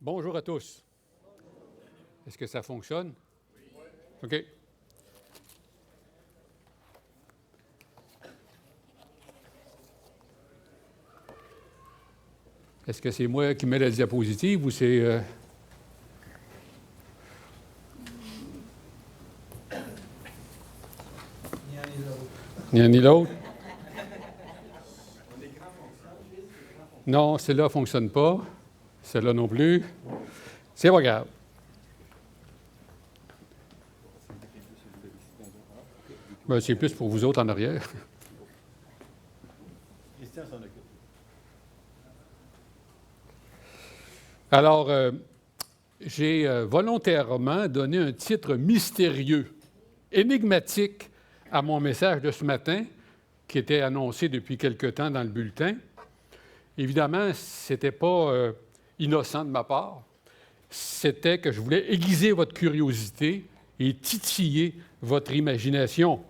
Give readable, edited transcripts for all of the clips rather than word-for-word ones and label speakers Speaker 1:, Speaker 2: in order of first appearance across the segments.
Speaker 1: Bonjour à tous. Est-ce que ça fonctionne? OK. Est-ce que c'est moi qui mets la diapositive ou c'est... Ni l'un ni l'autre? Non, celle-là ne fonctionne pas. Celle-là non plus. C'est pas grave. Ben, c'est plus pour vous autres en arrière. Alors, j'ai volontairement donné un titre mystérieux, énigmatique à mon message de ce matin, qui était annoncé depuis quelque temps dans le bulletin. Évidemment, ce n'était pas innocent de ma part. C'était que je voulais aiguiser votre curiosité et titiller votre imagination.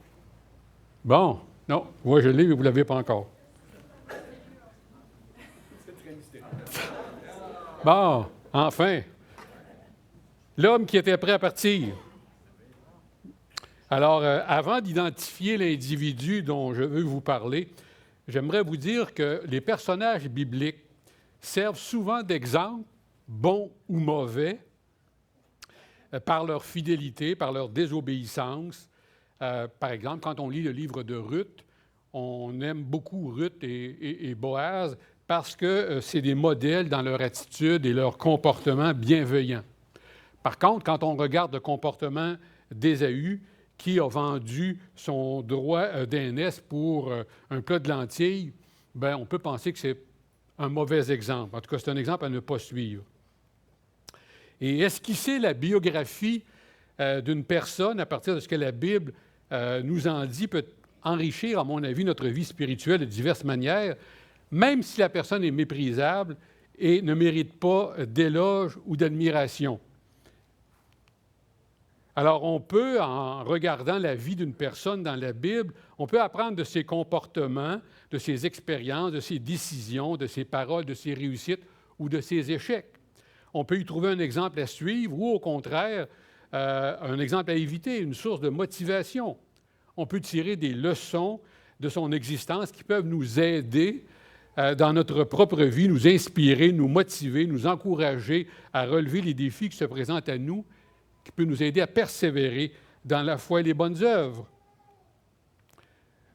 Speaker 1: Bon, non, moi je l'ai, mais vous ne l'avez pas encore. Bon, enfin, l'homme qui était prêt à partir. Alors, avant d'identifier l'individu dont je veux vous parler, j'aimerais vous dire que les personnages bibliques servent souvent d'exemple, bons ou mauvais, par leur fidélité, par leur désobéissance. Par exemple, quand on lit le livre de Ruth, on aime beaucoup Ruth et Boaz parce que c'est des modèles dans leur attitude et leur comportement bienveillant. Par contre, quand on regarde le comportement d'Ésaü, qui a vendu son droit d'aînesse pour un plat de lentilles, bien, on peut penser que c'est un mauvais exemple. En tout cas, c'est un exemple à ne pas suivre. Et esquisser la biographie d'une personne à partir de ce que la Bible nous en dit peut enrichir, à mon avis, notre vie spirituelle de diverses manières, même si la personne est méprisable et ne mérite pas d'éloge ou d'admiration. Alors, on peut, en regardant la vie d'une personne dans la Bible, on peut apprendre de ses comportements, de ses expériences, de ses décisions, de ses paroles, de ses réussites ou de ses échecs. On peut y trouver un exemple à suivre ou, au contraire, un exemple à éviter, une source de motivation. On peut tirer des leçons de son existence qui peuvent nous aider dans notre propre vie, nous inspirer, nous motiver, nous encourager à relever les défis qui se présentent à nous, qui peut nous aider à persévérer dans la foi et les bonnes œuvres.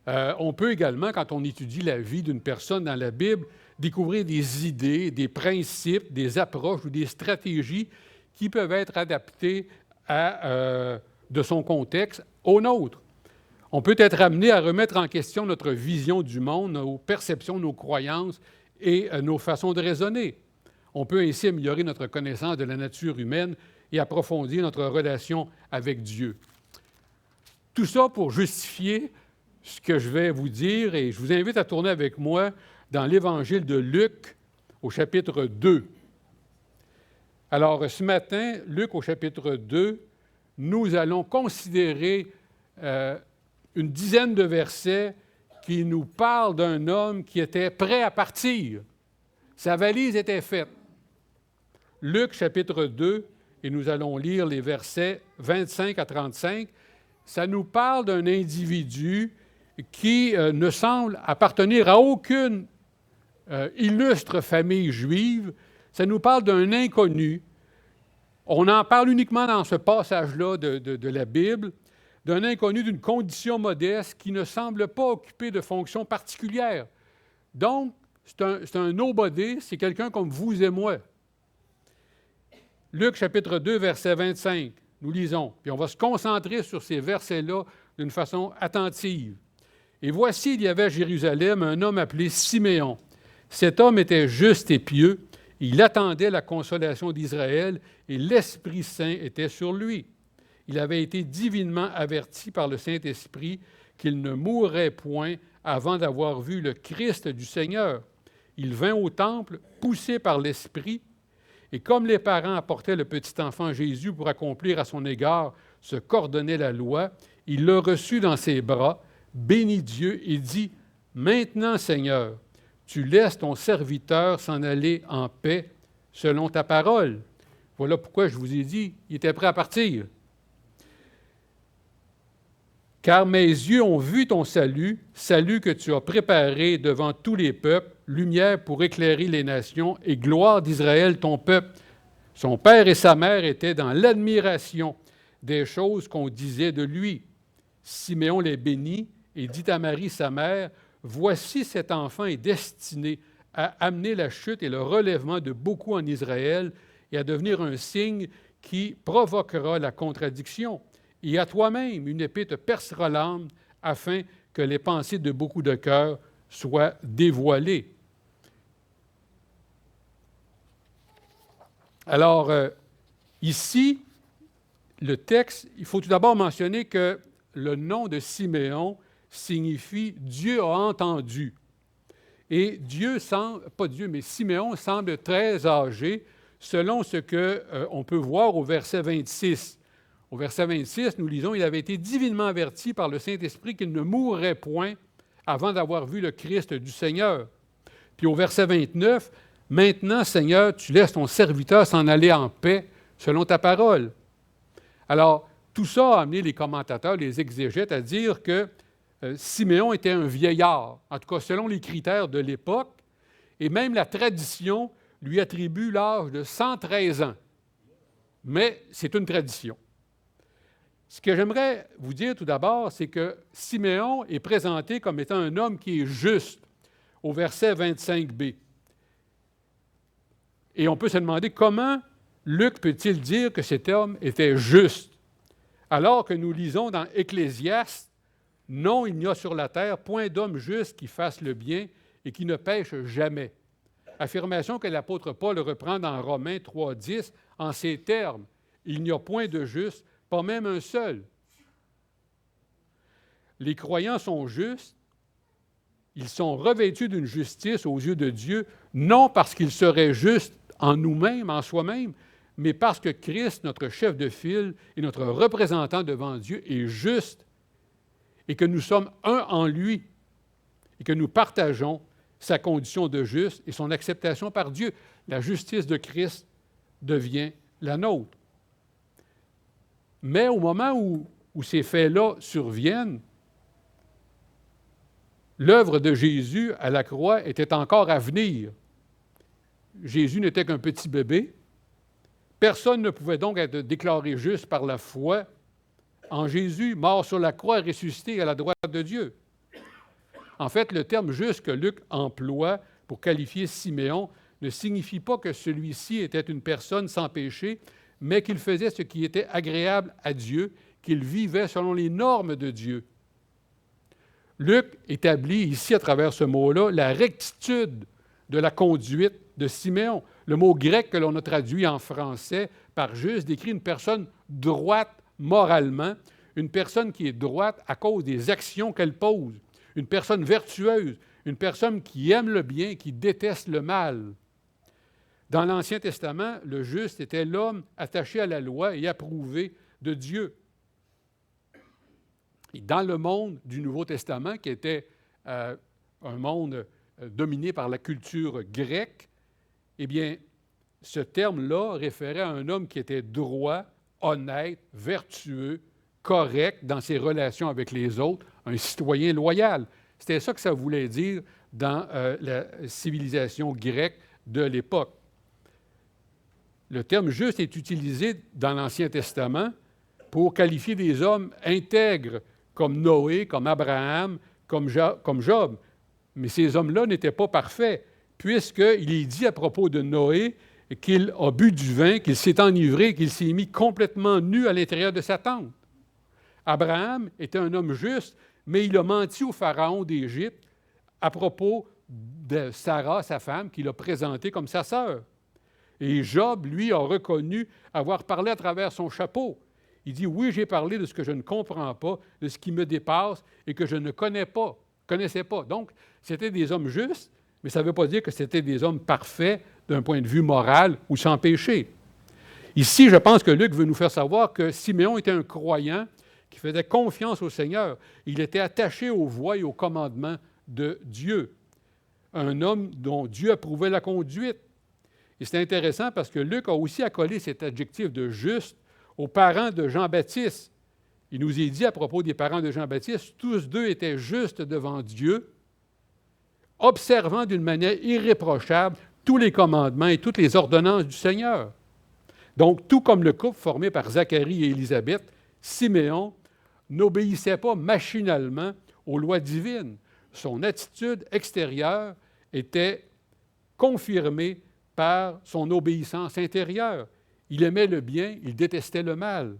Speaker 1: On peut également, quand on étudie la vie d'une personne dans la Bible, découvrir des idées, des principes, des approches ou des stratégies qui peuvent être adaptées de son contexte au nôtre. On peut être amené à remettre en question notre vision du monde, nos perceptions, nos croyances et nos façons de raisonner. On peut ainsi améliorer notre connaissance de la nature humaine et approfondir notre relation avec Dieu. Tout ça pour justifier ce que je vais vous dire, et je vous invite à tourner avec moi dans l'Évangile de Luc, au chapitre 2. Alors, ce matin, Luc, au chapitre 2, nous allons considérer une dizaine de versets qui nous parlent d'un homme qui était prêt à partir. Sa valise était faite. Luc, chapitre 2, et nous allons lire les versets 25 à 35. Ça nous parle d'un individu qui ne semble appartenir à aucune illustre famille juive. Ça nous parle d'un inconnu. On en parle uniquement dans ce passage-là de la Bible, d'un inconnu d'une condition modeste qui ne semble pas occuper de fonction particulière. Donc, c'est un nobody, c'est quelqu'un comme vous et moi. Luc, chapitre 2, verset 25, nous lisons, puis on va se concentrer sur ces versets-là d'une façon attentive. « Et voici, il y avait à Jérusalem un homme appelé Siméon. Cet homme était juste et pieux, il attendait la consolation d'Israël et l'Esprit Saint était sur lui. Il avait été divinement averti par le Saint-Esprit qu'il ne mourrait point avant d'avoir vu le Christ du Seigneur. Il vint au temple, poussé par l'Esprit, et comme les parents apportaient le petit enfant Jésus pour accomplir à son égard ce qu'ordonnait la loi, il le reçut dans ses bras, bénit Dieu et dit, « Maintenant, Seigneur, tu laisses ton serviteur s'en aller en paix, selon ta parole. Voilà pourquoi je vous ai dit, il était prêt à partir. Car mes yeux ont vu ton salut, salut que tu as préparé devant tous les peuples, lumière pour éclairer les nations et gloire d'Israël, ton peuple. Son père et sa mère étaient dans l'admiration des choses qu'on disait de lui. Siméon les bénit et dit à Marie, sa mère, « Voici cet enfant est destiné à amener la chute et le relèvement de beaucoup en Israël et à devenir un signe qui provoquera la contradiction. Et à toi-même, une épée te percera l'âme afin que les pensées de beaucoup de cœurs soient dévoilées. » Alors, ici, le texte, il faut tout d'abord mentionner que le nom de Siméon signifie « Dieu a entendu ». Et Dieu semble, pas Dieu, mais Siméon semble très âgé, selon ce qu'on peut voir au verset 26. Au verset 26, nous lisons « Il avait été divinement averti par le Saint-Esprit qu'il ne mourrait point avant d'avoir vu le Christ du Seigneur. » Puis au verset 29, « Maintenant, Seigneur, tu laisses ton serviteur s'en aller en paix selon ta parole. » Alors, tout ça a amené les commentateurs, les exégètes, à dire que Siméon était un vieillard, en tout cas selon les critères de l'époque, et même la tradition lui attribue l'âge de 113 ans. Mais c'est une tradition. Ce que j'aimerais vous dire tout d'abord, c'est que Siméon est présenté comme étant un homme qui est juste, au verset 25b. Et on peut se demander comment Luc peut-il dire que cet homme était juste, alors que nous lisons dans Ecclésiaste, « Non, il n'y a sur la terre point d'homme juste qui fasse le bien et qui ne pêche jamais. » Affirmation que l'apôtre Paul reprend dans Romains 3,10 en ces termes, « Il n'y a point de juste, pas même un seul. » Les croyants sont justes, ils sont revêtus d'une justice aux yeux de Dieu, non parce qu'ils seraient justes en nous-mêmes, en soi-même, mais parce que Christ, notre chef de file et notre représentant devant Dieu, est juste et que nous sommes un en lui et que nous partageons sa condition de juste et son acceptation par Dieu. La justice de Christ devient la nôtre. Mais au moment où ces faits-là surviennent, l'œuvre de Jésus à la croix était encore à venir. Jésus n'était qu'un petit bébé. Personne ne pouvait donc être déclaré juste par la foi en Jésus, mort sur la croix, ressuscité à la droite de Dieu. En fait, le terme « juste » que Luc emploie pour qualifier Siméon ne signifie pas que celui-ci était une personne sans péché, mais qu'il faisait ce qui était agréable à Dieu, qu'il vivait selon les normes de Dieu. Luc établit ici, à travers ce mot-là, la rectitude de la conduite de Siméon. Le mot grec que l'on a traduit en français par « juste » décrit une personne droite moralement, une personne qui est droite à cause des actions qu'elle pose, une personne vertueuse, une personne qui aime le bien, qui déteste le mal. Dans l'Ancien Testament, le juste était l'homme attaché à la loi et approuvé de Dieu. Et dans le monde du Nouveau Testament, qui était un monde dominé par la culture grecque, eh bien, ce terme-là référait à un homme qui était droit, honnête, vertueux, correct dans ses relations avec les autres, un citoyen loyal. C'était ça que ça voulait dire dans la civilisation grecque de l'époque. Le terme « juste » est utilisé dans l'Ancien Testament pour qualifier des hommes intègres comme Noé, comme Abraham, comme Job. Mais ces hommes-là n'étaient pas parfaits, puisqu'il est dit à propos de Noé qu'il a bu du vin, qu'il s'est enivré, qu'il s'est mis complètement nu à l'intérieur de sa tente. Abraham était un homme juste, mais il a menti au pharaon d'Égypte à propos de Sarah, sa femme, qu'il a présentée comme sa sœur. Et Job, lui, a reconnu avoir parlé à travers son chapeau. Il dit, oui, j'ai parlé de ce que je ne comprends pas, de ce qui me dépasse et que je ne connaissais pas. Donc, c'était des hommes justes, mais ça ne veut pas dire que c'était des hommes parfaits d'un point de vue moral ou sans péché. Ici, je pense que Luc veut nous faire savoir que Siméon était un croyant qui faisait confiance au Seigneur. Il était attaché aux voies et aux commandements de Dieu. Un homme dont Dieu approuvait la conduite. Et c'est intéressant parce que Luc a aussi accolé cet adjectif de juste aux parents de Jean-Baptiste. Il nous est dit à propos des parents de Jean-Baptiste, tous deux étaient justes devant Dieu, observant d'une manière irréprochable tous les commandements et toutes les ordonnances du Seigneur. Donc, tout comme le couple formé par Zacharie et Élisabeth, Siméon n'obéissait pas machinalement aux lois divines. Son attitude extérieure était confirmée par son obéissance intérieure. Il aimait le bien, il détestait le mal.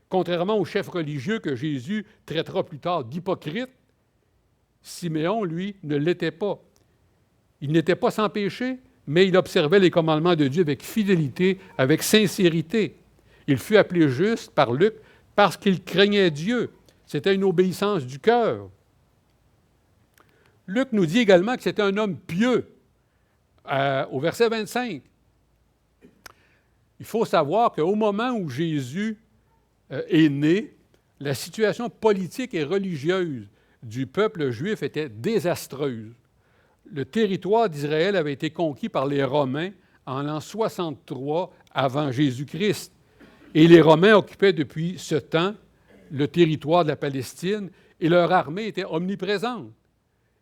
Speaker 1: Contrairement aux chefs religieux que Jésus traitera plus tard d'hypocrites, Siméon, lui, ne l'était pas. Il n'était pas sans péché, mais il observait les commandements de Dieu avec fidélité, avec sincérité. Il fut appelé juste par Luc parce qu'il craignait Dieu. C'était une obéissance du cœur. Luc nous dit également que c'était un homme pieux. Au verset 25, il faut savoir qu'au moment où Jésus est né, la situation politique et religieuse du peuple juif était désastreuse. Le territoire d'Israël avait été conquis par les Romains en l'an 63 avant Jésus-Christ. Et les Romains occupaient depuis ce temps le territoire de la Palestine et leur armée était omniprésente.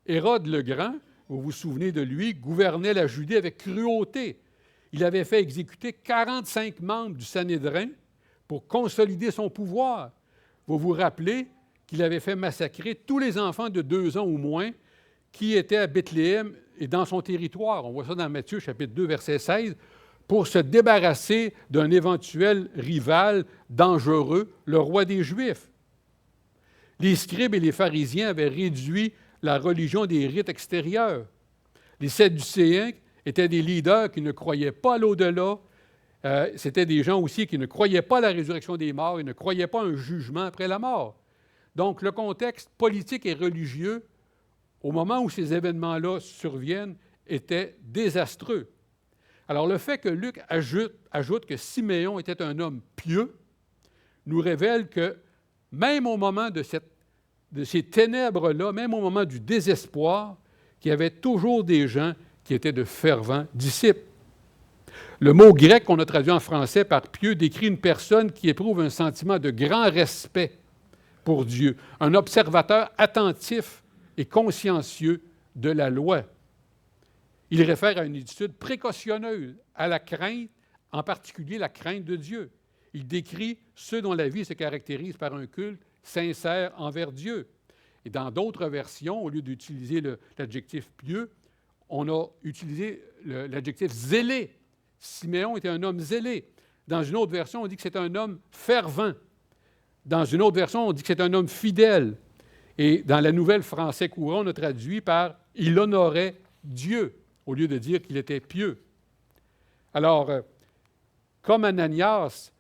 Speaker 1: Hérode le Grand, vous vous souvenez de lui, gouvernait la Judée avec cruauté. Il avait fait exécuter 45 membres du Sanhédrin pour consolider son pouvoir. Vous vous rappelez qu'il avait fait massacrer tous les enfants de 2 ans ou moins qui étaient à Bethléem et dans son territoire. On voit ça dans Matthieu, chapitre 2, verset 16, pour se débarrasser d'un éventuel rival dangereux, le roi des Juifs. Les scribes et les pharisiens avaient réduit la religion des rites extérieurs. Les Sadducéens étaient des leaders qui ne croyaient pas à l'au-delà. C'était des gens aussi qui ne croyaient pas à la résurrection des morts, ils ne croyaient pas à un jugement après la mort. Donc, le contexte politique et religieux, au moment où ces événements-là surviennent, était désastreux. Alors, le fait que Luc ajoute que Siméon était un homme pieux nous révèle que même au moment de ces ténèbres-là, même au moment du désespoir, qu'il y avait toujours des gens qui étaient de fervents disciples. Le mot grec qu'on a traduit en français par pieux décrit une personne qui éprouve un sentiment de grand respect pour Dieu, un observateur attentif et consciencieux de la loi. Il réfère à une attitude précautionneuse, à la crainte, en particulier la crainte de Dieu. Il décrit ceux dont la vie se caractérise par un culte sincère envers Dieu. Et dans d'autres versions, au lieu d'utiliser l'adjectif pieux, on a utilisé l'adjectif zélé. Siméon était un homme zélé. Dans une autre version, on dit que c'est un homme fervent. Dans une autre version, on dit que c'est un homme fidèle. Et dans la Nouvelle Français courant, on a traduit par « il honorait Dieu », au lieu de dire qu'il était pieux. Alors, comme Ananias,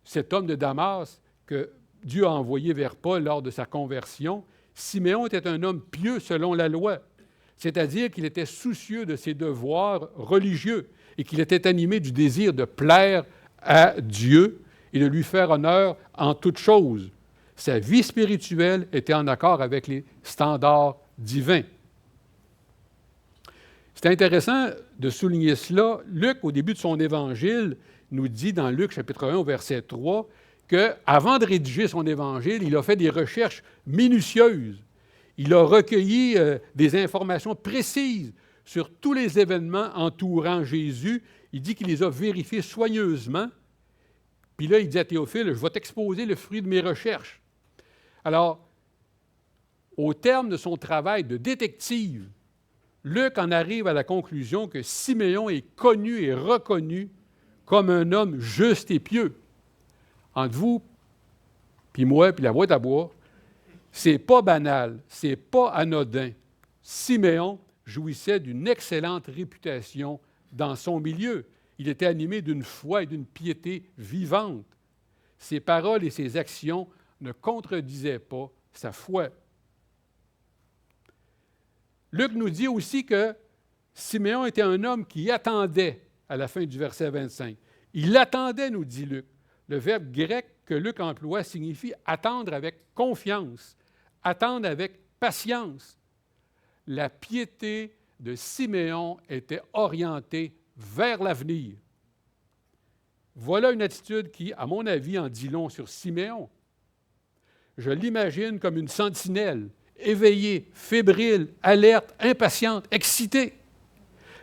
Speaker 1: cet homme de Damas que Dieu a envoyé vers Paul lors de sa conversion, Siméon était un homme pieux selon la loi, c'est-à-dire qu'il était soucieux de ses devoirs religieux et qu'il était animé du désir de plaire à Dieu et de lui faire honneur en toutes choses. Sa vie spirituelle était en accord avec les standards divins. C'est intéressant de souligner cela. Luc, au début de son évangile, nous dit dans Luc chapitre 1 au verset 3 qu'avant de rédiger son évangile, il a fait des recherches minutieuses. Il a recueilli des informations précises sur tous les événements entourant Jésus. Il dit qu'il les a vérifiés soigneusement. Puis là, il dit à Théophile, « Je vais t'exposer le fruit de mes recherches. » Alors, au terme de son travail de détective, Luc en arrive à la conclusion que Siméon est connu et reconnu comme un homme juste et pieux. Entre vous, puis moi, puis la boîte à bois, c'est pas banal, c'est pas anodin. Siméon jouissait d'une excellente réputation dans son milieu. Il était animé d'une foi et d'une piété vivante. Ses paroles et ses actions ne contredisaient pas sa foi. Luc nous dit aussi que Siméon était un homme qui attendait à la fin du verset 25. Il attendait, nous dit Luc. Le verbe grec que Luc emploie signifie attendre avec confiance, attendre avec patience. La piété de Siméon était orientée vers l'avenir. Voilà une attitude qui, à mon avis, en dit long sur Siméon. Je l'imagine comme une sentinelle, éveillée, fébrile, alerte, impatiente, excitée.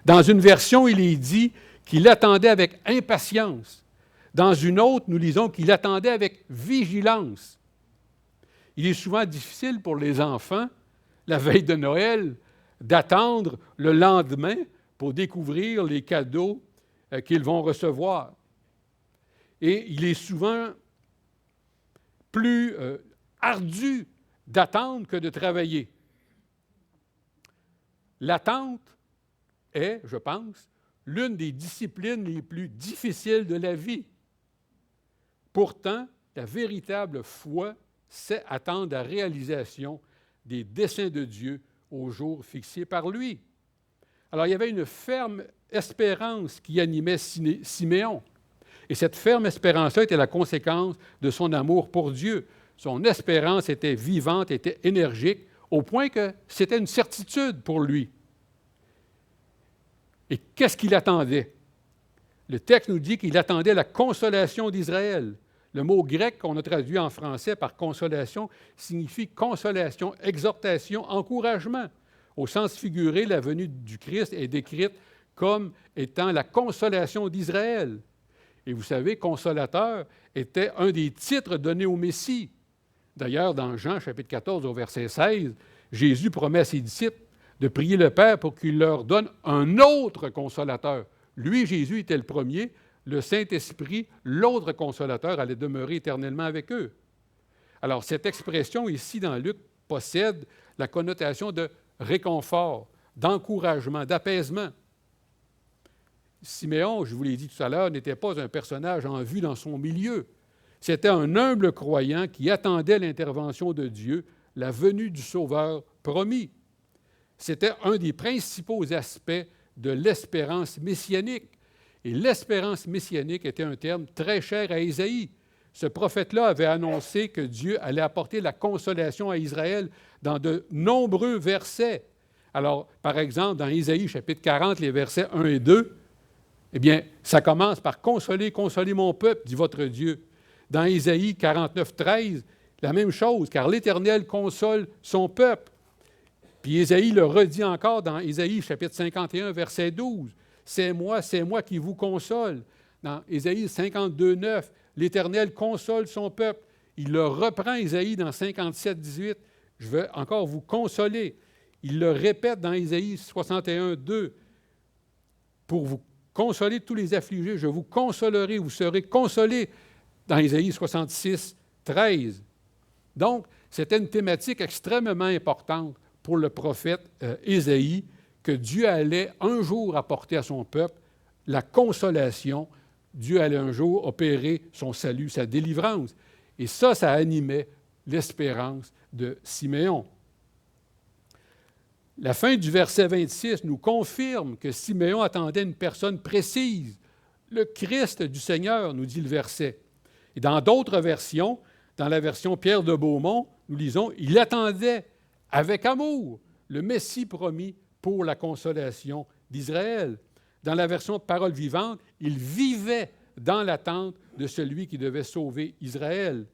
Speaker 1: Dans une version, il est dit qu'il attendait avec impatience. Dans une autre, nous lisons qu'il attendait avec vigilance. Il est souvent difficile pour les enfants, la veille de Noël, d'attendre le lendemain pour découvrir les cadeaux qu'ils vont recevoir. Et il est souvent plus ardu d'attendre que de travailler. L'attente est, je pense, l'une des disciplines les plus difficiles de la vie. Pourtant, la véritable foi, c'est attendre la réalisation des desseins de Dieu au jour fixé par lui. Alors, il y avait une ferme espérance qui animait Siméon. Et cette ferme espérance-là était la conséquence de son amour pour Dieu. Son espérance était vivante, était énergique, au point que c'était une certitude pour lui. Et qu'est-ce qu'il attendait? Le texte nous dit qu'il attendait la consolation d'Israël. Le mot grec qu'on a traduit en français par consolation signifie consolation, exhortation, encouragement. Au sens figuré, la venue du Christ est décrite comme étant la consolation d'Israël. Et vous savez, consolateur était un des titres donnés au Messie. D'ailleurs, dans Jean, chapitre 14, au verset 16, Jésus promet à ses disciples de prier le Père pour qu'il leur donne un autre consolateur. Lui, Jésus, était le premier. Le Saint-Esprit, l'autre consolateur, allait demeurer éternellement avec eux. Alors, cette expression ici dans Luc possède la connotation de réconfort, d'encouragement, d'apaisement. Siméon, je vous l'ai dit tout à l'heure, n'était pas un personnage en vue dans son milieu. C'était un humble croyant qui attendait l'intervention de Dieu, la venue du Sauveur promis. C'était un des principaux aspects de l'espérance messianique. Et l'espérance messianique était un terme très cher à Ésaïe. Ce prophète-là avait annoncé que Dieu allait apporter la consolation à Israël dans de nombreux versets. Alors, par exemple, dans Ésaïe, chapitre 40, les versets 1 et 2, eh bien, ça commence par « Consolez, consolez mon peuple, dit votre Dieu ». Dans Ésaïe 49, 13, la même chose, car l'Éternel console son peuple. Puis Ésaïe le redit encore dans Ésaïe, chapitre 51, verset 12. « C'est moi qui vous console ». Dans Ésaïe 52, 9, l'Éternel console son peuple. Il le reprend, Ésaïe, dans 57, 18. « Je veux encore vous consoler ». Il le répète dans Ésaïe 61, 2. « Pour vous consoler tous les affligés, je vous consolerai, vous serez consolés » dans Ésaïe 66, 13. Donc, c'était une thématique extrêmement importante pour le prophète Ésaïe, que Dieu allait un jour apporter à son peuple la consolation. Dieu allait un jour opérer son salut, sa délivrance. Et ça animait l'espérance de Siméon. La fin du verset 26 nous confirme que Siméon attendait une personne précise, le Christ du Seigneur, nous dit le verset. Et dans d'autres versions, dans la version Pierre de Beaumont, nous lisons « Il attendait avec amour le Messie promis pour la consolation d'Israël. » Dans la version Parole vivante, « Il vivait dans l'attente de celui qui devait sauver Israël. »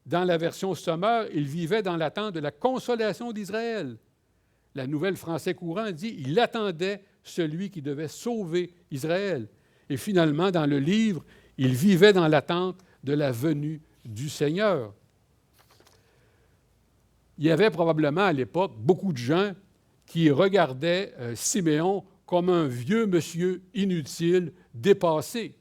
Speaker 1: Dans la version Sommaire, « Il vivait dans l'attente de la consolation d'Israël. » La Nouvelle Français courant dit « Il attendait celui qui devait sauver Israël. » Et finalement, dans le livre, « Il vivait dans l'attente de la venue du Seigneur. » Il y avait probablement à l'époque beaucoup de gens qui regardaient Siméon comme un vieux monsieur inutile, dépassé.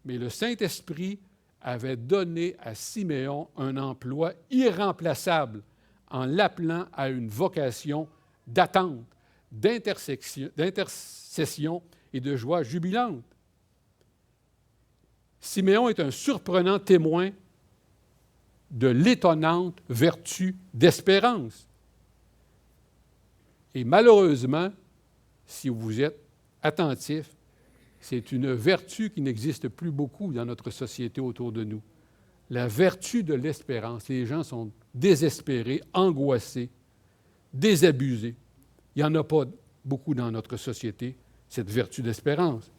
Speaker 1: Mais le Saint-Esprit avait donné à Siméon un emploi irremplaçable en l'appelant à une vocation d'attente, d'intercession et de joie jubilante. Siméon est un surprenant témoin de l'étonnante vertu d'espérance. Et malheureusement, si vous êtes attentif, c'est une vertu qui n'existe plus beaucoup dans notre société autour de nous. La vertu de l'espérance. Les gens sont désespérés, angoissés, désabusés. Il n'y en a pas beaucoup dans notre société. cette vertu d'espérance.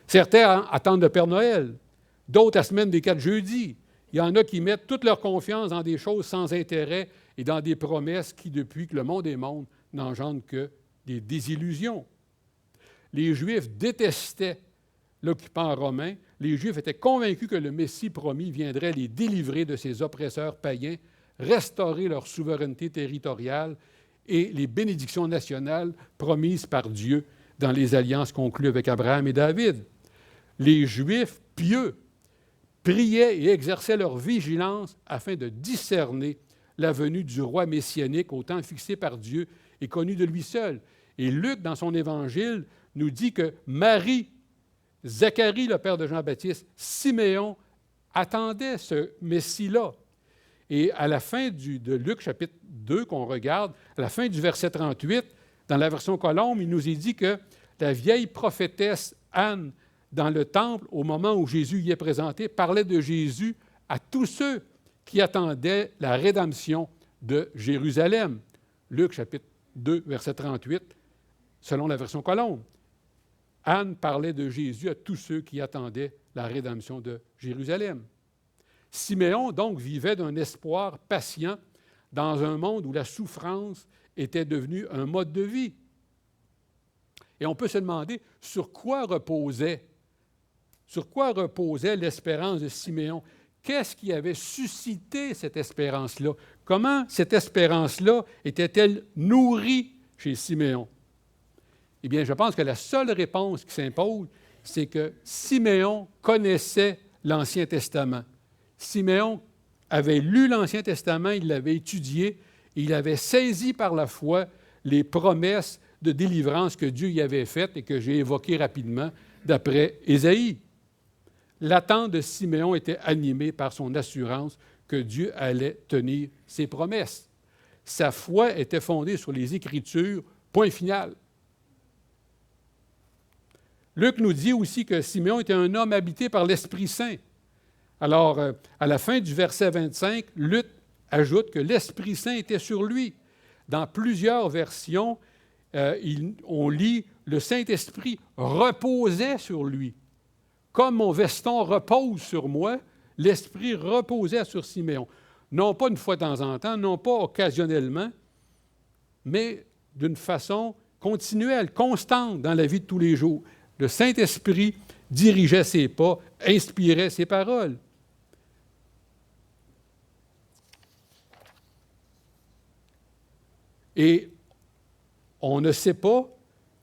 Speaker 1: Certains attendent le Père Noël, d'autres la semaine des 4 jeudis. Il y en a qui mettent toute leur confiance dans des choses sans intérêt et dans des promesses qui, depuis que le monde est monde, n'engendrent que des désillusions. Les Juifs détestaient l'occupant romain. Les Juifs étaient convaincus que le Messie promis viendrait les délivrer de ses oppresseurs païens, restaurer leur souveraineté territoriale et les bénédictions nationales promises par Dieu dans les alliances conclues avec Abraham et David. Les Juifs pieux priaient et exerçaient leur vigilance afin de discerner la venue du roi messianique au temps fixé par Dieu et connu de lui seul. Et Luc, dans son évangile, nous dit que Marie, Zacharie, le père de Jean-Baptiste, Siméon attendaient ce Messie-là. Et à la fin de Luc, chapitre 2, qu'on regarde, à la fin du verset 38, dans la version Colombe, il nous est dit que la vieille prophétesse Anne, dans le temple, au moment où Jésus y est présenté, parlait de Jésus à tous ceux qui attendaient la rédemption de Jérusalem. Luc, chapitre 2, verset 38, selon la version Colombe. Anne parlait de Jésus à tous ceux qui attendaient la rédemption de Jérusalem. Siméon, donc, vivait d'un espoir patient dans un monde où la souffrance était devenue un mode de vie. Et on peut se demander sur quoi reposait l'espérance de Siméon. Qu'est-ce qui avait suscité cette espérance-là? Comment cette espérance-là était-elle nourrie chez Siméon? Eh bien, je pense que la seule réponse qui s'impose, c'est que Siméon connaissait l'Ancien Testament. Siméon avait lu l'Ancien Testament, il l'avait étudié, et il avait saisi par la foi les promesses de délivrance que Dieu y avait faites et que j'ai évoquées rapidement d'après Ésaïe. L'attente de Siméon était animée par son assurance que Dieu allait tenir ses promesses. Sa foi était fondée sur les Écritures, point final. Luc nous dit aussi que Siméon était un homme habité par l'Esprit Saint. Alors, à la fin du verset 25, Luc ajoute que l'Esprit Saint était sur lui. Dans plusieurs versions, on lit « le Saint-Esprit reposait sur lui ». Comme mon veston repose sur moi, l'Esprit reposait sur Siméon. Non pas une fois de temps en temps, non pas occasionnellement, mais d'une façon continuelle, constante dans la vie de tous les jours. Le Saint-Esprit dirigeait ses pas, inspirait ses paroles. Et on ne sait pas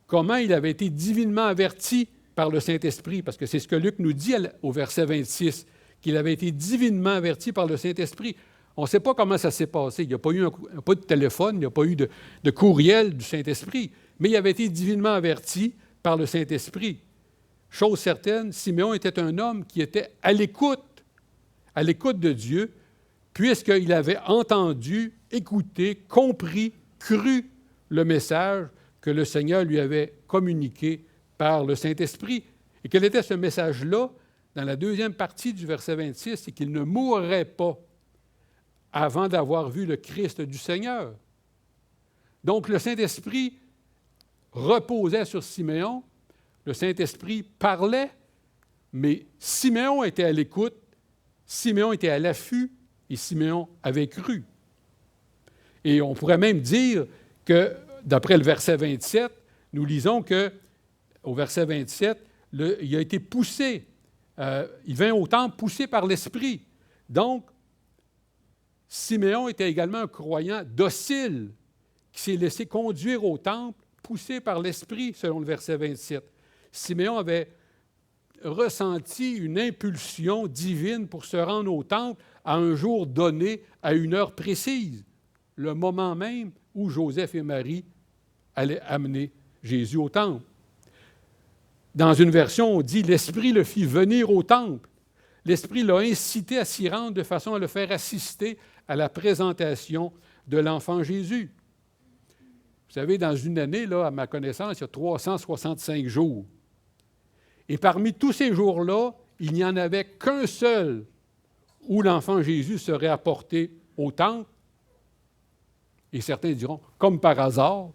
Speaker 1: comment il avait été divinement averti par le Saint-Esprit, parce que c'est ce que Luc nous dit au verset 26, qu'il avait été divinement averti par le Saint-Esprit. On ne sait pas comment ça s'est passé. Il n'y a pas eu pas de téléphone, il n'y a pas eu de courriel du Saint-Esprit, mais il avait été divinement averti par le Saint-Esprit. Chose certaine, Siméon était un homme qui était à l'écoute de Dieu, puisqu'il avait entendu, écouté, compris, cru le message que le Seigneur lui avait communiqué par le Saint-Esprit. Et quel était ce message-là? Dans la deuxième partie du verset 26, c'est qu'il ne mourrait pas avant d'avoir vu le Christ du Seigneur. Donc, le Saint-Esprit reposait sur Siméon, le Saint-Esprit parlait, mais Siméon était à l'écoute, Siméon était à l'affût et Siméon avait cru. Et on pourrait même dire que, d'après le verset 27, nous lisons qu'au verset 27, il a été poussé, il vint au temple poussé par l'Esprit. Donc, Siméon était également un croyant docile qui s'est laissé conduire au temple, poussé par l'Esprit, selon le verset 27. Siméon avait ressenti une impulsion divine pour se rendre au temple à un jour donné, à une heure précise, le moment même où Joseph et Marie allaient amener Jésus au temple. Dans une version, on dit « l'Esprit le fit venir au temple ». L'Esprit l'a incité à s'y rendre de façon à le faire assister à la présentation de l'enfant Jésus. Vous savez, dans une année, là, à ma connaissance, il y a 365 jours. Et parmi tous ces jours-là, il n'y en avait qu'un seul où l'enfant Jésus serait apporté au temple. Et certains diront, comme par hasard,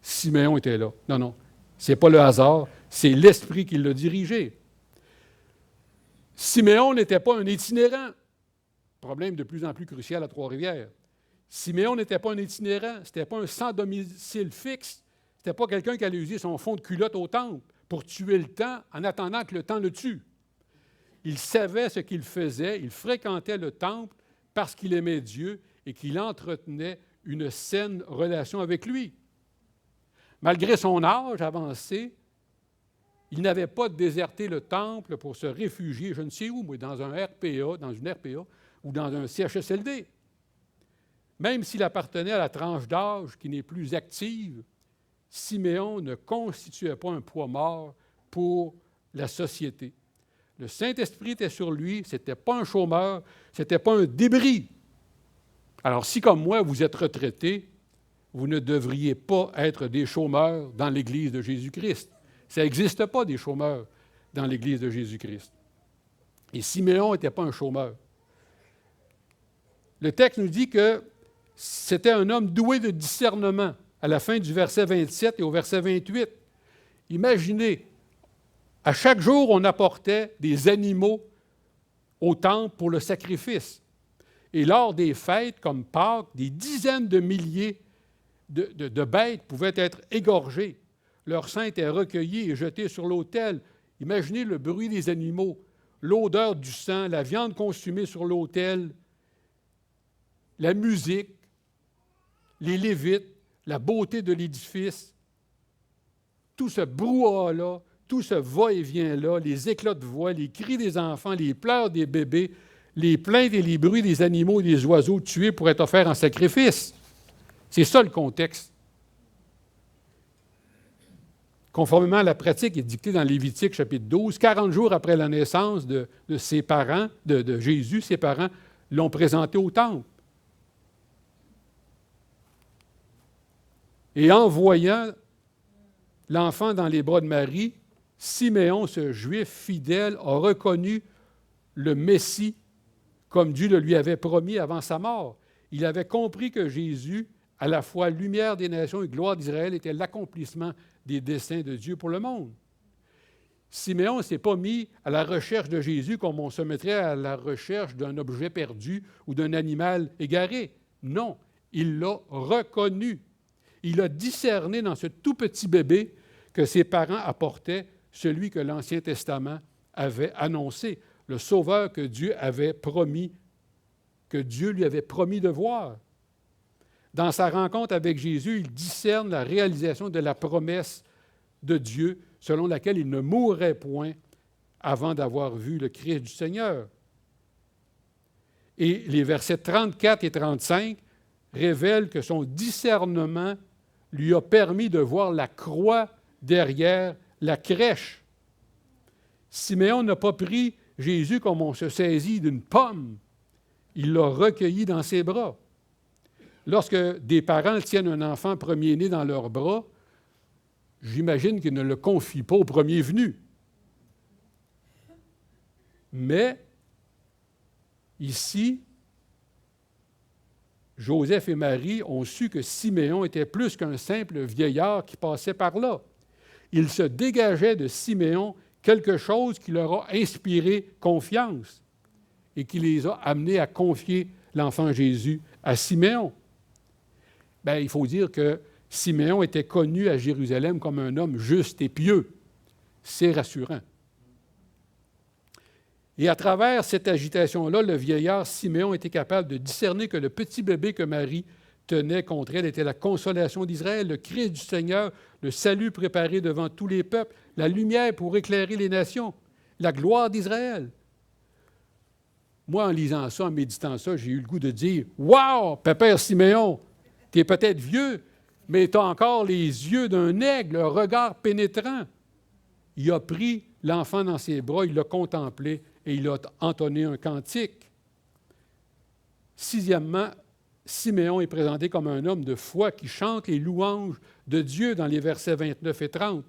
Speaker 1: Siméon était là. Non, non. Ce n'est pas le hasard, c'est l'Esprit qui l'a dirigé. Siméon n'était pas un itinérant. Problème de plus en plus crucial à Trois-Rivières. Siméon n'était pas un itinérant, ce n'était pas un sans domicile fixe, ce n'était pas quelqu'un qui allait user son fond de culotte au temple pour tuer le temps en attendant que le temps le tue. Il savait ce qu'il faisait, il fréquentait le temple parce qu'il aimait Dieu et qu'il entretenait une saine relation avec lui. Malgré son âge avancé, il n'avait pas déserté le temple pour se réfugier, je ne sais où, mais dans un RPA, dans une RPA ou dans un CHSLD. Même s'il appartenait à la tranche d'âge qui n'est plus active, Siméon ne constituait pas un poids mort pour la société. Le Saint-Esprit était sur lui, ce n'était pas un chômeur, ce n'était pas un débris. Alors, si comme moi, vous êtes retraité, vous ne devriez pas être des chômeurs dans l'Église de Jésus-Christ. Ça n'existe pas, des chômeurs dans l'Église de Jésus-Christ. Et Siméon n'était pas un chômeur. Le texte nous dit que c'était un homme doué de discernement, à la fin du verset 27 et au verset 28. Imaginez, à chaque jour, on apportait des animaux au temple pour le sacrifice. Et lors des fêtes comme Pâques, des dizaines de milliers de bêtes pouvaient être égorgées. Leur sang était recueilli et jeté sur l'autel. Imaginez le bruit des animaux, l'odeur du sang, la viande consumée sur l'autel, la musique, les Lévites, la beauté de l'édifice, tout ce brouhaha-là, tout ce va-et-vient-là, les éclats de voix, les cris des enfants, les pleurs des bébés, les plaintes et les bruits des animaux et des oiseaux tués pour être offerts en sacrifice. C'est ça le contexte. Conformément à la pratique qui est dictée dans Lévitique chapitre 12, 40 jours après la naissance de ses parents, de Jésus, ses parents l'ont présenté au temple. Et en voyant l'enfant dans les bras de Marie, Siméon, ce juif fidèle, a reconnu le Messie comme Dieu le lui avait promis avant sa mort. Il avait compris que Jésus, à la fois lumière des nations et gloire d'Israël, était l'accomplissement des desseins de Dieu pour le monde. Siméon ne s'est pas mis à la recherche de Jésus comme on se mettrait à la recherche d'un objet perdu ou d'un animal égaré. Non, il l'a reconnu. Il a discerné dans ce tout petit bébé que ses parents apportaient celui que l'Ancien Testament avait annoncé, le Sauveur que Dieu avait promis, que Dieu lui avait promis de voir. Dans sa rencontre avec Jésus, il discerne la réalisation de la promesse de Dieu selon laquelle il ne mourrait point avant d'avoir vu le Christ du Seigneur. Et les versets 34 et 35 révèlent que son discernement lui a permis de voir la croix derrière la crèche. Siméon n'a pas pris Jésus comme on se saisit d'une pomme. Il l'a recueilli dans ses bras. Lorsque des parents tiennent un enfant premier-né dans leurs bras, j'imagine qu'ils ne le confient pas au premier venu. Mais ici, Joseph et Marie ont su que Siméon était plus qu'un simple vieillard qui passait par là. Il se dégageait de Siméon quelque chose qui leur a inspiré confiance et qui les a amenés à confier l'enfant Jésus à Siméon. Bien, il faut dire que Siméon était connu à Jérusalem comme un homme juste et pieux. C'est rassurant. Et à travers cette agitation-là, le vieillard Siméon était capable de discerner que le petit bébé que Marie tenait contre elle était la consolation d'Israël, le Christ du Seigneur, le salut préparé devant tous les peuples, la lumière pour éclairer les nations, la gloire d'Israël. Moi, en lisant ça, en méditant ça, j'ai eu le goût de dire « Wow, pépère Siméon, tu es peut-être vieux, mais tu as encore les yeux d'un aigle, un regard pénétrant. » Il a pris l'enfant dans ses bras, il l'a contemplé et il a entonné un cantique. Sixièmement, Siméon est présenté comme un homme de foi qui chante les louanges de Dieu dans les versets 29 et 30.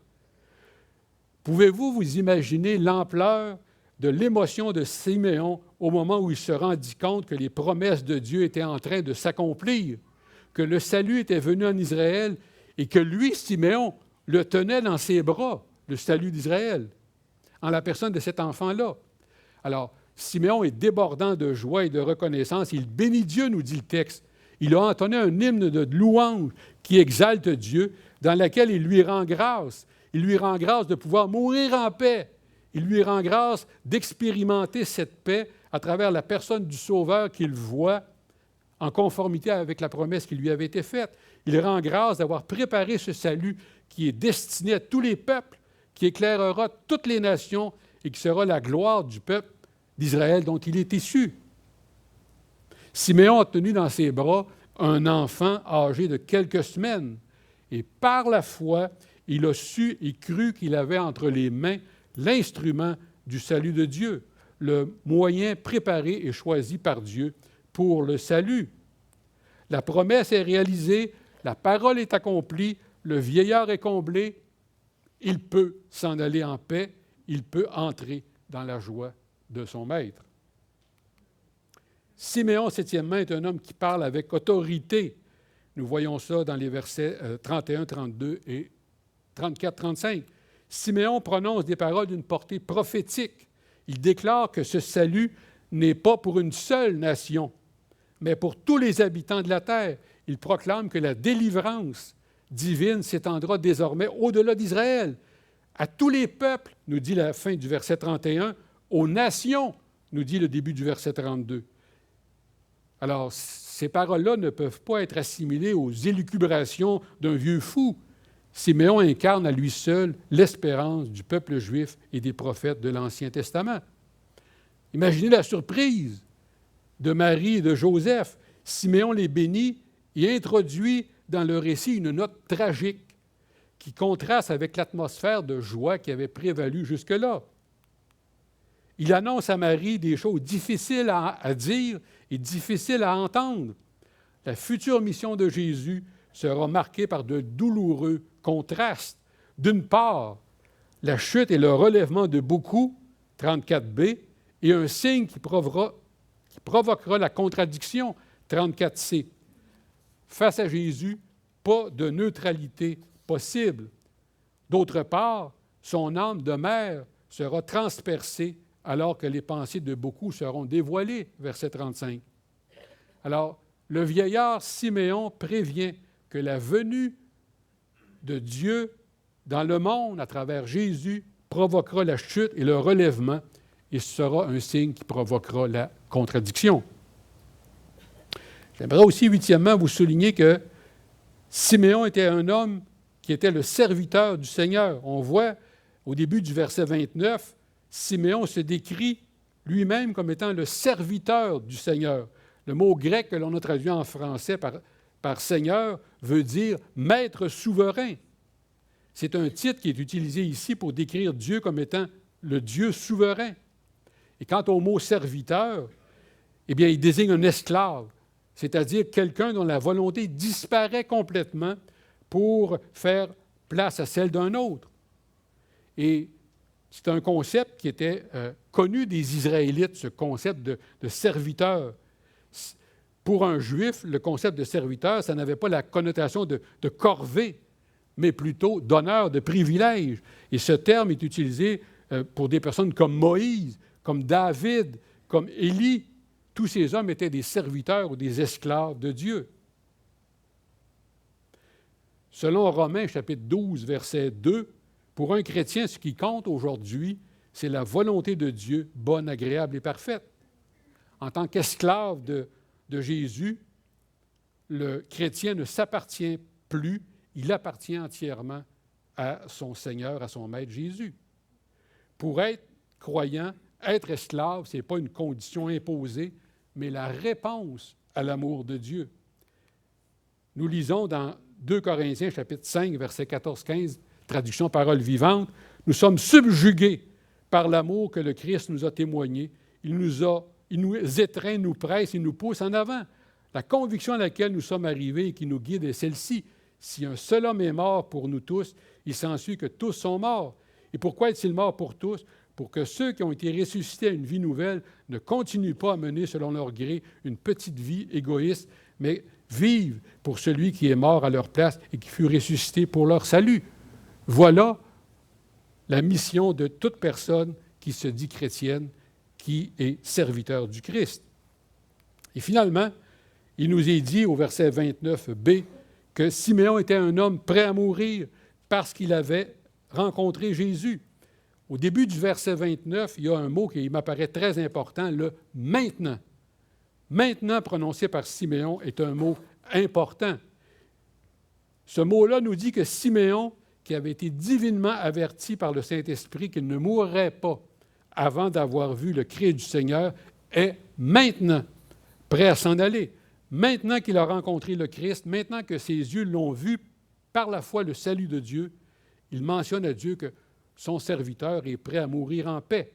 Speaker 1: Pouvez-vous vous imaginer l'ampleur de l'émotion de Siméon au moment où il se rendit compte que les promesses de Dieu étaient en train de s'accomplir, que le salut était venu en Israël et que lui, Siméon, le tenait dans ses bras, le salut d'Israël, en la personne de cet enfant-là. Alors, Siméon est débordant de joie et de reconnaissance. Il bénit Dieu, nous dit le texte. Il a entonné un hymne de louange qui exalte Dieu, dans laquelle il lui rend grâce. Il lui rend grâce de pouvoir mourir en paix. Il lui rend grâce d'expérimenter cette paix à travers la personne du Sauveur qu'il voit en conformité avec la promesse qui lui avait été faite. Il rend grâce d'avoir préparé ce salut qui est destiné à tous les peuples, qui éclairera toutes les nations et qui sera la gloire du peuple d'Israël dont il est issu. Siméon a tenu dans ses bras un enfant âgé de quelques semaines et par la foi, il a su et cru qu'il avait entre les mains l'instrument du salut de Dieu, le moyen préparé et choisi par Dieu pour le salut. La promesse est réalisée, la parole est accomplie, le vieillard est comblé, il peut s'en aller en paix, il peut entrer dans la joie de son maître. Siméon, septièmement, est un homme qui parle avec autorité. Nous voyons ça dans les versets 31, 32 et 34, 35. Siméon prononce des paroles d'une portée prophétique. Il déclare que ce salut n'est pas pour une seule nation, mais pour tous les habitants de la terre. Il proclame que la délivrance divine s'étendra désormais au-delà d'Israël, à tous les peuples, nous dit la fin du verset 31, aux nations, nous dit le début du verset 32. Alors, ces paroles-là ne peuvent pas être assimilées aux élucubrations d'un vieux fou. Siméon incarne à lui seul l'espérance du peuple juif et des prophètes de l'Ancien Testament. Imaginez la surprise de Marie et de Joseph. Siméon les bénit et introduit dans le récit une note tragique qui contraste avec l'atmosphère de joie qui avait prévalu jusque-là. Il annonce à Marie des choses difficiles à dire et difficiles à entendre. La future mission de Jésus sera marquée par de douloureux contrastes. D'une part, la chute et le relèvement de beaucoup, 34b, et un signe qui provoquera la contradiction, 34c. Face à Jésus, pas de neutralité possible. D'autre part, son âme de mère sera transpercée alors que les pensées de beaucoup seront dévoilées, verset 35. Alors, le vieillard Siméon prévient que la venue de Dieu dans le monde à travers Jésus provoquera la chute et le relèvement et ce sera un signe qui provoquera la contradiction. J'aimerais aussi, huitièmement, vous souligner que Siméon était un homme qui était le serviteur du Seigneur. On voit au début du verset 29, Siméon se décrit lui-même comme étant le serviteur du Seigneur. Le mot grec que l'on a traduit en français par Seigneur veut dire maître souverain. C'est un titre qui est utilisé ici pour décrire Dieu comme étant le Dieu souverain. Et quant au mot serviteur, eh bien, il désigne un esclave, c'est-à-dire quelqu'un dont la volonté disparaît complètement pour faire place à celle d'un autre. Et c'est un concept qui était connu des Israélites, ce concept de serviteur. Pour un Juif, le concept de serviteur, ça n'avait pas la connotation de corvée, mais plutôt d'honneur, de privilège. Et ce terme est utilisé pour des personnes comme Moïse, comme David, comme Élie. Tous ces hommes étaient des serviteurs ou des esclaves de Dieu. Selon Romains chapitre 12, verset 2, pour un chrétien, ce qui compte aujourd'hui, c'est la volonté de Dieu, bonne, agréable et parfaite. En tant qu'esclave de Jésus, le chrétien ne s'appartient plus, il appartient entièrement à son Seigneur, à son Maître Jésus. Pour être croyant, être esclave, ce n'est pas une condition imposée, mais la réponse à l'amour de Dieu. Nous lisons dans 2 Corinthiens, chapitre 5, versets 14-15, traduction parole vivante, « Nous sommes subjugués par l'amour que le Christ nous a témoigné. Il nous étreint, nous presse, il nous pousse en avant. La conviction à laquelle nous sommes arrivés et qui nous guide est celle-ci. Si un seul homme est mort pour nous tous, il s'ensuit que tous sont morts. Et pourquoi est-il mort pour tous? Pour que ceux qui ont été ressuscités à une vie nouvelle ne continuent pas à mener selon leur gré une petite vie égoïste, mais vivent pour celui qui est mort à leur place et qui fut ressuscité pour leur salut. » Voilà la mission de toute personne qui se dit chrétienne, qui est serviteur du Christ. Et finalement, il nous est dit au verset 29b que Siméon était un homme prêt à mourir parce qu'il avait rencontré Jésus. Au début du verset 29, il y a un mot qui m'apparaît très important, le « maintenant ». Maintenant, prononcé par Siméon, est un mot important. Ce mot-là nous dit que Siméon, qui avait été divinement averti par le Saint-Esprit qu'il ne mourrait pas avant d'avoir vu le Christ du Seigneur, est maintenant prêt à s'en aller. Maintenant qu'il a rencontré le Christ, maintenant que ses yeux l'ont vu par la foi le salut de Dieu, il mentionne à Dieu que son serviteur est prêt à mourir en paix.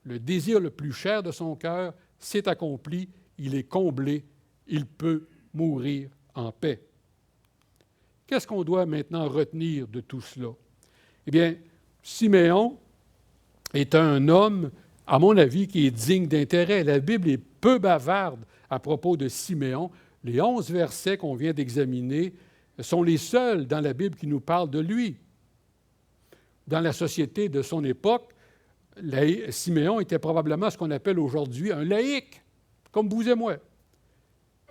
Speaker 1: Le désir le plus cher de son cœur s'est accompli, il est comblé, il peut mourir en paix. Qu'est-ce qu'on doit maintenant retenir de tout cela? Eh bien, Siméon est un homme, à mon avis, qui est digne d'intérêt. La Bible est peu bavarde à propos de Siméon. Les 11 versets qu'on vient d'examiner sont les seuls dans la Bible qui nous parlent de lui. Dans la société de son époque, Siméon était probablement ce qu'on appelle aujourd'hui un laïc, comme vous et moi. Il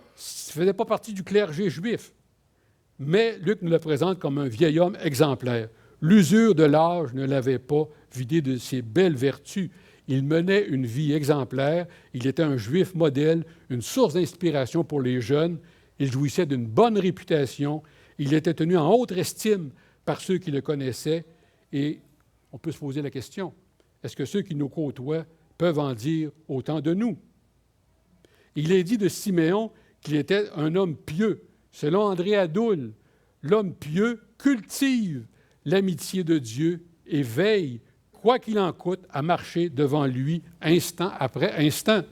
Speaker 1: ne faisait pas partie du clergé juif. Mais Luc nous le présente comme un vieil homme exemplaire. L'usure de l'âge ne l'avait pas vidé de ses belles vertus. Il menait une vie exemplaire. Il était un juif modèle, une source d'inspiration pour les jeunes. Il jouissait d'une bonne réputation. Il était tenu en haute estime par ceux qui le connaissaient. Et on peut se poser la question, est-ce que ceux qui nous côtoient peuvent en dire autant de nous? Il est dit de Siméon qu'il était un homme pieux. Selon André Adoul, l'homme pieux cultive l'amitié de Dieu et veille, quoi qu'il en coûte, à marcher devant lui instant après instant.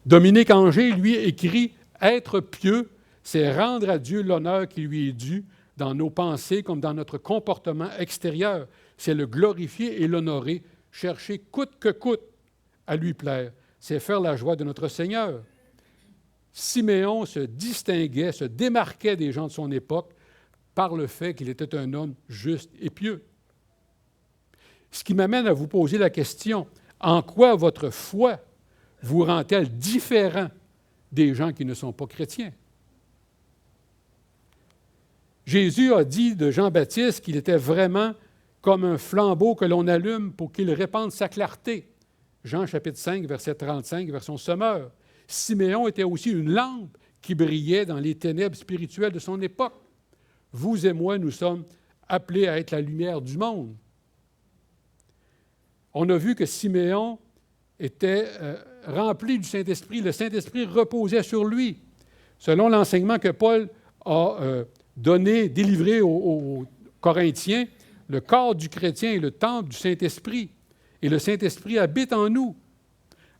Speaker 1: Dominique Angers, lui, écrit « Être pieux, c'est rendre à Dieu l'honneur qui lui est dû dans nos pensées comme dans notre comportement extérieur. C'est le glorifier et l'honorer, chercher coûte que coûte à lui plaire. C'est faire la joie de notre Seigneur. » Siméon se distinguait, se démarquait des gens de son époque par le fait qu'il était un homme juste et pieux. Ce qui m'amène à vous poser la question, en quoi votre foi vous rend-elle différent des gens qui ne sont pas chrétiens? Jésus a dit de Jean-Baptiste qu'il était vraiment comme un flambeau que l'on allume pour qu'il répande sa clarté. Jean chapitre 5, verset 35, version Sommeur. Siméon était aussi une lampe qui brillait dans les ténèbres spirituelles de son époque. Vous et moi, nous sommes appelés à être la lumière du monde. On a vu que Siméon était rempli du Saint-Esprit. Le Saint-Esprit reposait sur lui. Selon l'enseignement que Paul a délivré aux Corinthiens, le corps du chrétien est le temple du Saint-Esprit. Et le Saint-Esprit habite en nous.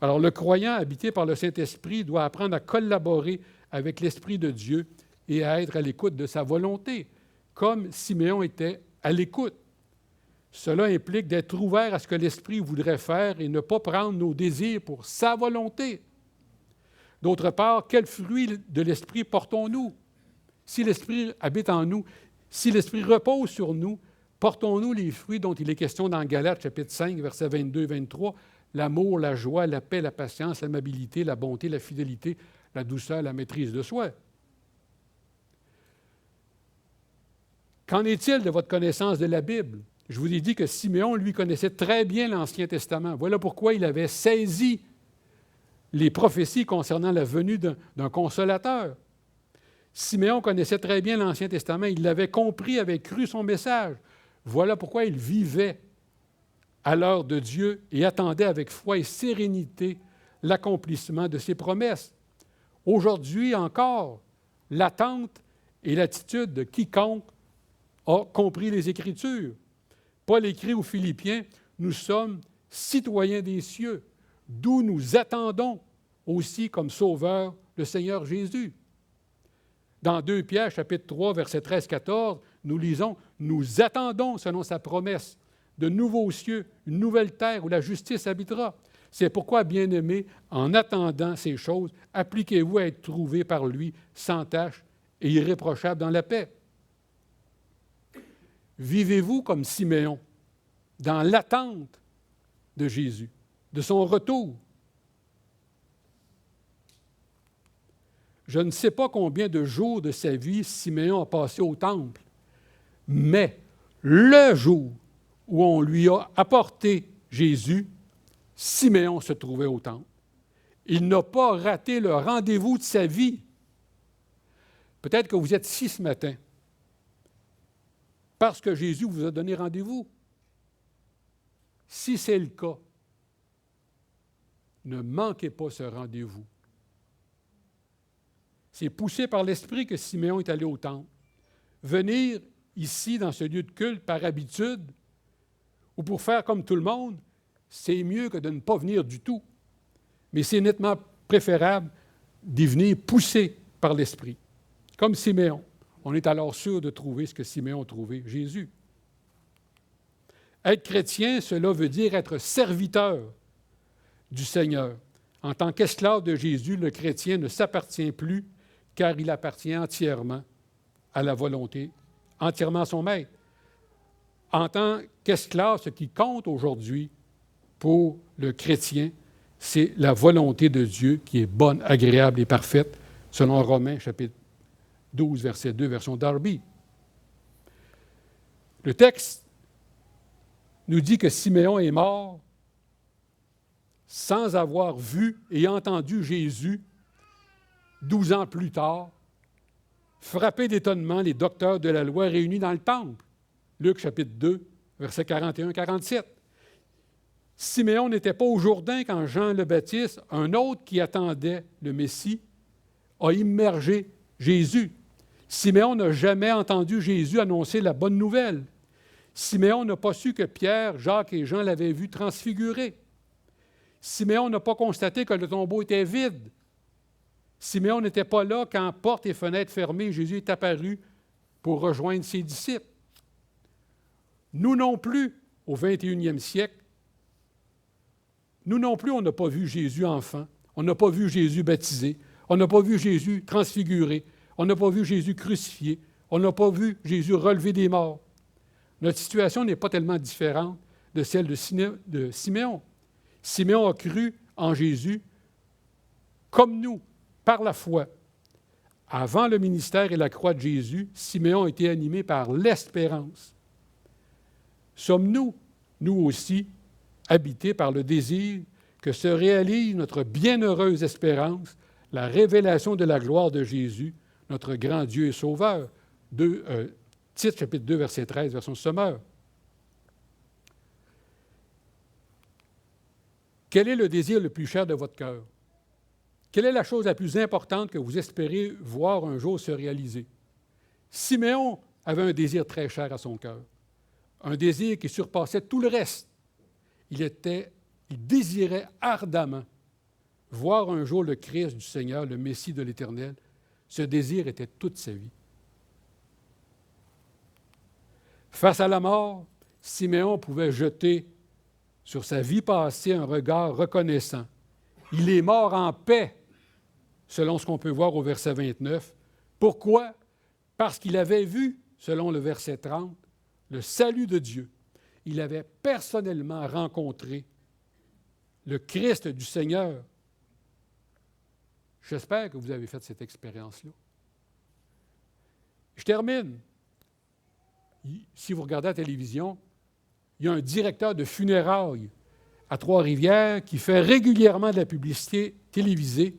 Speaker 1: Alors, le croyant habité par le Saint-Esprit doit apprendre à collaborer avec l'Esprit de Dieu et à être à l'écoute de sa volonté, comme Siméon était à l'écoute. Cela implique d'être ouvert à ce que l'Esprit voudrait faire et ne pas prendre nos désirs pour sa volonté. D'autre part, quel fruit de l'Esprit portons-nous? Si l'Esprit habite en nous, si l'Esprit repose sur nous, portons-nous les fruits dont il est question dans Galates, chapitre 5, versets 22 et 23, l'amour, la joie, la paix, la patience, l'amabilité, la bonté, la fidélité, la douceur, la maîtrise de soi. Qu'en est-il de votre connaissance de la Bible? Je vous ai dit que Siméon, lui, connaissait très bien l'Ancien Testament. Voilà pourquoi il avait saisi les prophéties concernant la venue d'un consolateur. Siméon connaissait très bien l'Ancien Testament. Il l'avait compris, avait cru son message. Voilà pourquoi il vivait à l'heure de Dieu et attendait avec foi et sérénité l'accomplissement de ses promesses. Aujourd'hui encore, l'attente et l'attitude de quiconque a compris les Écritures. Paul écrit aux Philippiens, « Nous sommes citoyens des cieux, d'où nous attendons aussi comme sauveur le Seigneur Jésus. » Dans 2 Pierre, chapitre 3, versets 13-14, nous lisons « Nous attendons, selon sa promesse, de nouveaux cieux, une nouvelle terre où la justice habitera. » C'est pourquoi, bien-aimés, en attendant ces choses, appliquez-vous à être trouvés par lui sans tache et irréprochable dans la paix. Vivez-vous comme Siméon, dans l'attente de Jésus, de son retour? Je ne sais pas combien de jours de sa vie Siméon a passé au temple, mais le jour où on lui a apporté Jésus, Siméon se trouvait au temple. Il n'a pas raté le rendez-vous de sa vie. Peut-être que vous êtes ici ce matin parce que Jésus vous a donné rendez-vous. Si c'est le cas, ne manquez pas ce rendez-vous. C'est poussé par l'Esprit que Siméon est allé au temple. Venir ici, dans ce lieu de culte, par habitude, ou pour faire comme tout le monde, c'est mieux que de ne pas venir du tout. Mais c'est nettement préférable d'y venir poussé par l'Esprit. Comme Siméon. On est alors sûr de trouver ce que Siméon a trouvé, Jésus. Être chrétien, cela veut dire être serviteur du Seigneur. En tant qu'esclave de Jésus, le chrétien ne s'appartient plus car il appartient entièrement à la volonté, entièrement à son maître. En tant qu'esclave, ce qui compte aujourd'hui pour le chrétien, c'est la volonté de Dieu qui est bonne, agréable et parfaite, selon Romains chapitre 12, verset 2, version Darby. Le texte nous dit que Siméon est mort sans avoir vu et entendu Jésus 12 ans plus tard, frappé d'étonnement les docteurs de la loi réunis dans le temple. Luc chapitre 2, versets 41-47. Siméon n'était pas au Jourdain quand Jean le Baptiste, un autre qui attendait le Messie, a immergé Jésus. Siméon n'a jamais entendu Jésus annoncer la bonne nouvelle. Siméon n'a pas su que Pierre, Jacques et Jean l'avaient vu transfiguré. Siméon n'a pas constaté que le tombeau était vide. Siméon n'était pas là quand, portes et fenêtres fermées, Jésus est apparu pour rejoindre ses disciples. Nous non plus, au 21e siècle, nous non plus, on n'a pas vu Jésus enfant, on n'a pas vu Jésus baptisé, on n'a pas vu Jésus transfiguré, on n'a pas vu Jésus crucifié, on n'a pas vu Jésus relevé des morts. Notre situation n'est pas tellement différente de celle de Siméon. Siméon a cru en Jésus comme nous, par la foi. Avant le ministère et la croix de Jésus, Siméon a été animé par l'espérance. Sommes-nous, nous aussi, habités par le désir que se réalise notre bienheureuse espérance, la révélation de la gloire de Jésus, notre grand Dieu et Sauveur. Tite, chapitre 2, verset 13, version sommaire. Quel est le désir le plus cher de votre cœur? Quelle est la chose la plus importante que vous espérez voir un jour se réaliser? Siméon avait un désir très cher à son cœur, un désir qui surpassait tout le reste. Il désirait ardemment voir un jour le Christ du Seigneur, le Messie de l'Éternel. Ce désir était toute sa vie. Face à la mort, Siméon pouvait jeter sur sa vie passée un regard reconnaissant. Il est mort en paix, selon ce qu'on peut voir au verset 29. Pourquoi? Parce qu'il avait vu, selon le verset 30, le salut de Dieu. Il avait personnellement rencontré le Christ du Seigneur. J'espère que vous avez fait cette expérience-là. Je termine. Si vous regardez la télévision, il y a un directeur de funérailles à Trois-Rivières qui fait régulièrement de la publicité télévisée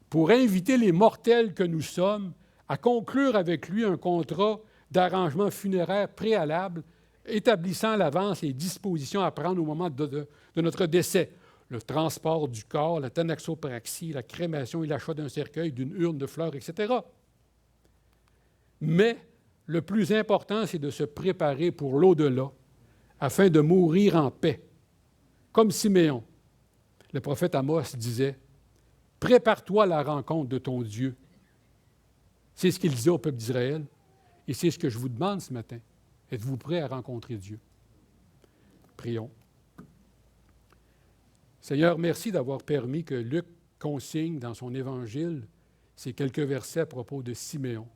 Speaker 1: pour inviter les mortels que nous sommes à conclure avec lui un contrat d'arrangement funéraire préalable établissant à l'avance les dispositions à prendre au moment de notre décès. Le transport du corps, la thanaxopraxie, la crémation et l'achat d'un cercueil, d'une urne de fleurs, etc. Mais le plus important, c'est de se préparer pour l'au-delà, afin de mourir en paix. Comme Siméon, le prophète Amos disait, « Prépare-toi à la rencontre de ton Dieu. » C'est ce qu'il disait au peuple d'Israël, et c'est ce que je vous demande ce matin. Êtes-vous prêt à rencontrer Dieu? Prions. Seigneur, merci d'avoir permis que Luc consigne dans son Évangile ces quelques versets à propos de Siméon.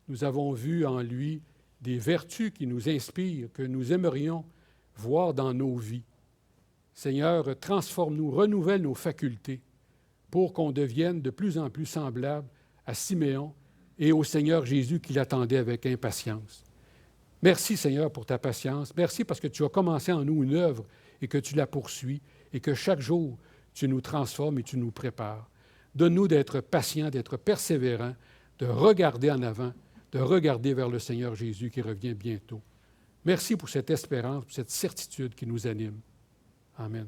Speaker 1: Nous avons vu en lui des vertus qui nous inspirent, que nous aimerions voir dans nos vies. Seigneur, transforme-nous, renouvelle nos facultés pour qu'on devienne de plus en plus semblable à Siméon et au Seigneur Jésus qui l'attendait avec impatience. Merci, Seigneur, pour ta patience. Merci parce que tu as commencé en nous une œuvre et que tu la poursuis et que chaque jour, tu nous transformes et tu nous prépares. Donne-nous d'être patients, d'être persévérants, de regarder en avant, de regarder vers le Seigneur Jésus qui revient bientôt. Merci pour cette espérance, pour cette certitude qui nous anime. Amen.